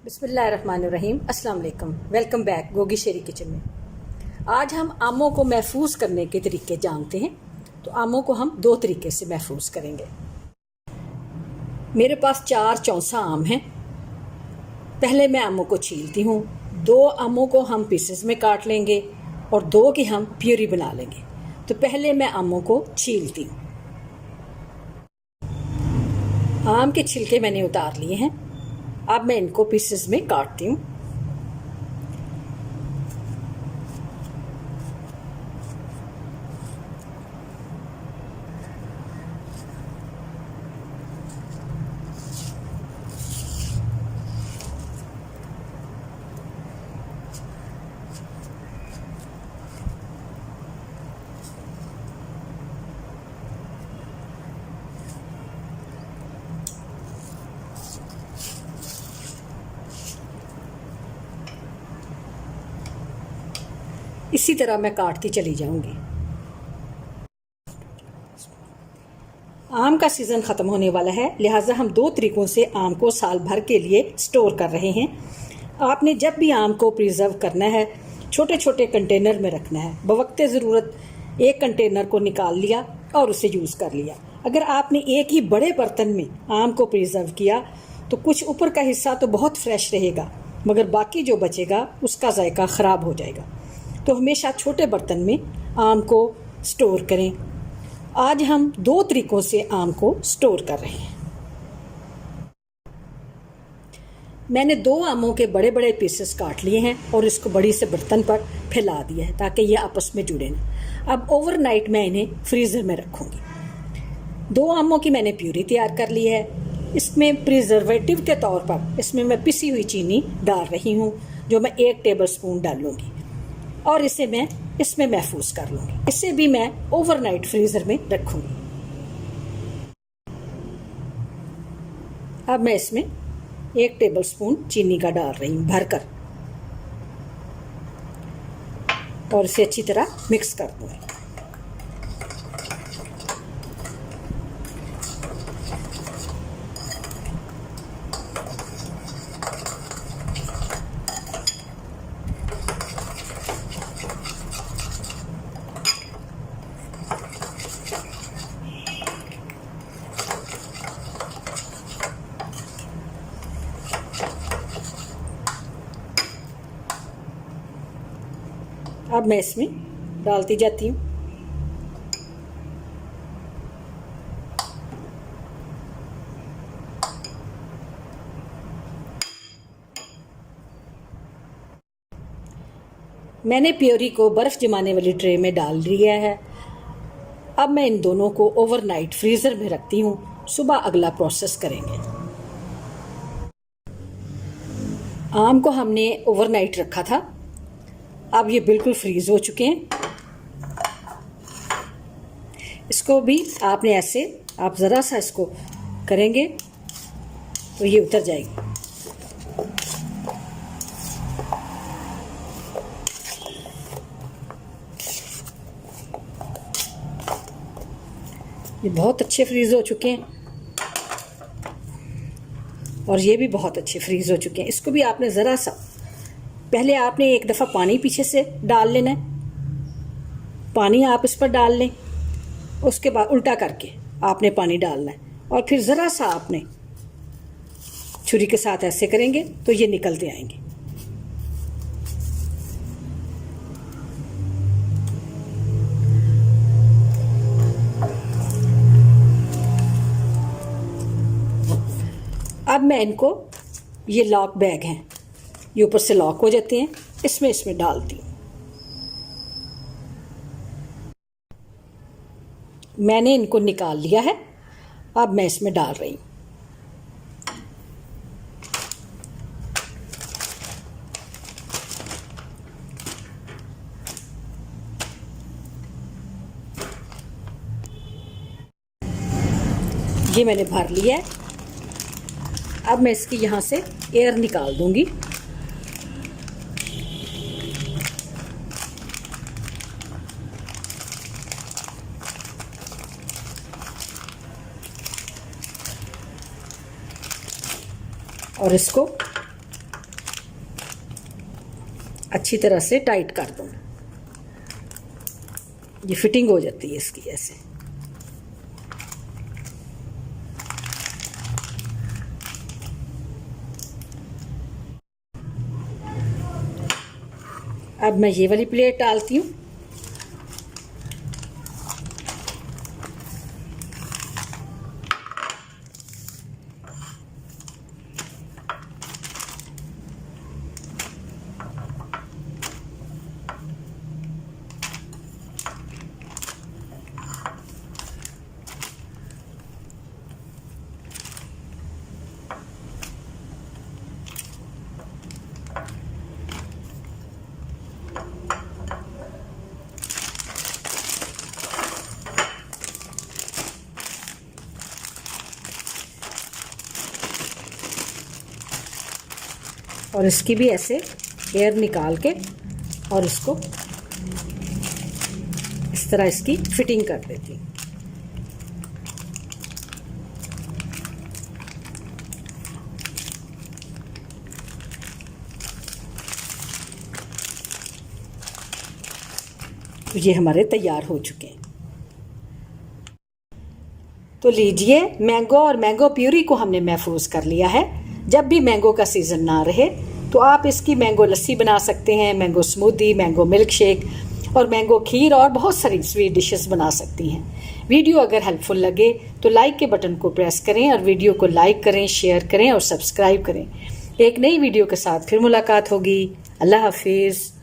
बिस्मिल्लाहिर्रहमानिर्रहीम। अस्सलाम वालेकुम। वेलकम बैक गोगी शेरी किचन में। आज हम आमों को महफूज करने के तरीके जानते हैं। तो आमों को हम दो तरीके से महफूज करेंगे। मेरे पास 4 चौंसा आम हैं। पहले मैं आमों को छीलती हूँ। 2 आमों को हम पीसेस में काट लेंगे और 2 की हम प्यूरी बना लेंगे। तो पहले मैं आमों को छीलती हूँ। आम के छिलके मैंने उतार लिए हैं। अब मैं इनको पीसेस में काटती हूँ। इसी तरह मैं काटती चली जाऊंगी। आम का सीज़न ख़त्म होने वाला है, लिहाजा हम 2 तरीक़ों से आम को साल भर के लिए स्टोर कर रहे हैं। आपने जब भी आम को प्रिजर्व करना है, छोटे छोटे कंटेनर में रखना है। बवक्ते ज़रूरत एक कंटेनर को निकाल लिया और उसे यूज़ कर लिया। अगर आपने एक ही बड़े बर्तन में आम को प्रिजर्व किया तो कुछ ऊपर का हिस्सा तो बहुत फ्रेश रहेगा, मगर बाकी जो बचेगा उसका जायका ख़राब हो जाएगा। तो हमेशा छोटे बर्तन में आम को स्टोर करें। आज हम 2 तरीक़ों से आम को स्टोर कर रहे हैं। मैंने 2 आमों के बड़े बड़े पीसेस काट लिए हैं और इसको बड़ी से बर्तन पर फैला दिया है ताकि ये आपस में जुड़े ना। अब ओवरनाइट मैं इन्हें फ्रीज़र में रखूँगी। 2 आमों की मैंने प्यूरी तैयार कर ली है। इसमें प्रिजर्वेटिव के तौर पर इसमें मैं पिसी हुई चीनी डाल रही हूँ, जो मैं 1 टेबल स्पून डालूँगी और इसे मैं इसमें महफूज कर लूँगी। इसे भी मैं ओवरनाइट फ्रीज़र में रखूँगी। अब मैं इसमें 1 टेबल स्पून चीनी का डाल रही हूँ भरकर और इसे अच्छी तरह मिक्स कर दूँगी। अब मैं इसमें डालती जाती हूँ। मैंने प्योरी को बर्फ़ जमाने वाली ट्रे में डाल दिया है। अब मैं इन दोनों को ओवरनाइट फ्रीज़र में रखती हूँ। सुबह अगला प्रोसेस करेंगे। आम को हमने ओवरनाइट रखा था, अब ये बिल्कुल फ्रीज़ हो चुके हैं। इसको भी आपने ऐसे आप ज़रा सा इसको करेंगे तो ये उतर जाएगी। ये बहुत अच्छे फ्रीज़ हो चुके हैं और ये भी बहुत अच्छे फ्रीज़ हो चुके हैं। इसको भी आपने ज़रा सा पहले आपने एक दफ़ा पानी पीछे से डाल लेना है। पानी आप इस पर डाल लें, उसके बाद उल्टा करके आपने पानी डालना है और फिर ज़रा सा आपने छुरी के साथ ऐसे करेंगे तो ये निकलते आएंगे। अब मैं इनको, ये लॉक बैग हैं, ये ऊपर से लॉक हो जाते हैं, इसमें डालती हूँ। मैंने इनको निकाल लिया है। अब मैं इसमें डाल रही हूँ। ये मैंने भर लिया है। अब मैं इसकी यहाँ से एयर निकाल दूंगी। और इसको अच्छी तरह से टाइट कर दूँ। ये फिटिंग हो जाती है इसकी ऐसे। अब मैं ये वाली प्लेट डालती हूँ। और इसकी भी ऐसे एयर निकाल के और इसको इस तरह इसकी फिटिंग कर देती हूँ। तो ये हमारे तैयार हो चुके हैं। तो लीजिए, मैंगो और मैंगो प्यूरी को हमने महफूज कर लिया है। जब भी मैंगो का सीज़न ना रहे तो आप इसकी मैंगो लस्सी बना सकते हैं, mango smoothie, mango milk shake और मैंगो खीर और बहुत सारी स्वीट डिशेस बना सकती हैं। वीडियो अगर हेल्पफुल लगे तो लाइक के बटन को प्रेस करें और वीडियो को लाइक करें, शेयर करें और सब्सक्राइब करें। एक नई वीडियो के साथ फिर मुलाकात होगी। अल्लाह हाफिज़।